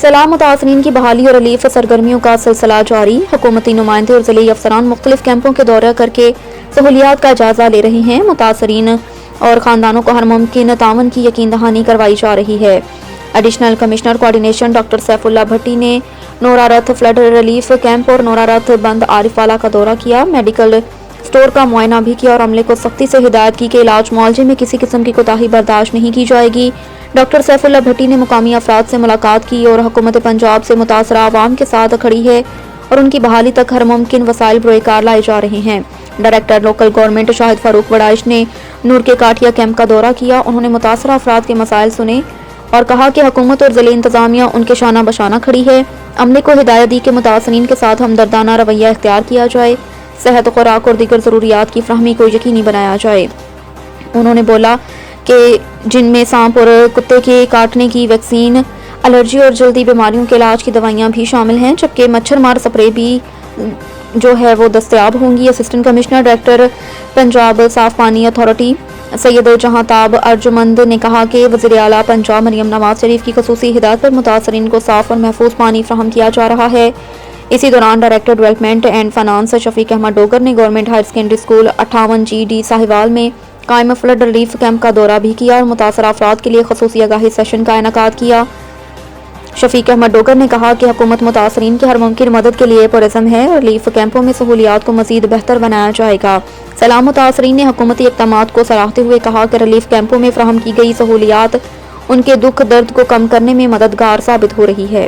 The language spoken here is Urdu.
سیلاب متاثرین کی بحالی اور ریلیف سرگرمیوں کا سلسلہ جاری۔ حکومتی نمائندے اور ضلعی افسران مختلف کیمپوں کے دورہ کر کے سہولیات کا جائزہ لے رہے ہیں۔ متاثرین اور خاندانوں کو ہر ممکن تعاون کی یقین دہانی کروائی جا رہی ہے۔ Additional commissioner coordination doctor Saif Ullah Bhatti نے نورارتھ فلڈ ریلیف کیمپ اور نورارتھ بند عارف والا کا دورہ کیا، میڈیکل اسٹور کا معائنہ بھی کیا اور عملے کو سختی سے ہدایت کی کہ علاج معالجے میں کسی قسم کی کوتاہی برداشت نہیں کی جائے گی۔ ڈاکٹر سیف اللہ بھٹی نے مقامی افراد سے ملاقات کی اور حکومت پنجاب سے متاثرہ عوام کے ساتھ کھڑی ہے اور ان کی بحالی تک ہر ممکن وسائل بروئے کار لائے جا رہے ہیں۔ ڈائریکٹر لوکل گورنمنٹ شاہد فاروق وڑائش نے نور کے کاٹیا کیمپ کا دورہ کیا۔ انہوں نے متاثرہ افراد کے مسائل سنے اور کہا کہ حکومت اور ضلعی انتظامیہ ان کے شانہ بشانہ کھڑی ہے۔ عملے کو ہدایت دی کہ متاثرین کے ساتھ ہمدردانہ رویہ اختیار کیا جائے، صحت، خوراک اور دیگر ضروریات کی فراہمی کو یقینی بنایا جائے۔ انہوں نے بولا کہ جن میں سانپ اور کتے کے کاٹنے کی ویکسین، الرجی اور جلدی بیماریوں کے علاج کی دوائیاں بھی شامل ہیں، جبکہ مچھر مار سپرے بھی جو ہے وہ دستیاب ہوں گی۔ اسسٹنٹ کمشنر ڈائریکٹر پنجاب صاف پانی اتھارٹی سید جہاں تاب ارجمند نے کہا کہ وزیر اعلیٰ پنجاب مریم نواز شریف کی خصوصی ہدایت پر متاثرین کو صاف اور محفوظ پانی فراہم کیا جا رہا ہے۔ اسی دوران director development and finance Shafiq Ahmed Dogar نے government higher secondary school 58 G D Sahiwal میں قائم فلڈ ریلیف کیمپ کا دورہ بھی کیا اور متاثرہ افراد کے لیے خصوصی آگاہی سیشن کا انعقاد کیا۔ شفیق احمد ڈوگر نے کہا کہ حکومت متاثرین کی ہر ممکن مدد کے لیے پرعزم ہے اور ریلیف کیمپوں میں سہولیات کو مزید بہتر بنایا جائے گا۔ سیلاب متاثرین نے حکومتی اقدامات کو سراہتے ہوئے کہا کہ ریلیف کیمپوں میں فراہم کی گئی سہولیات ان کے دکھ درد کو کم کرنے میں مددگار ثابت ہو رہی ہے۔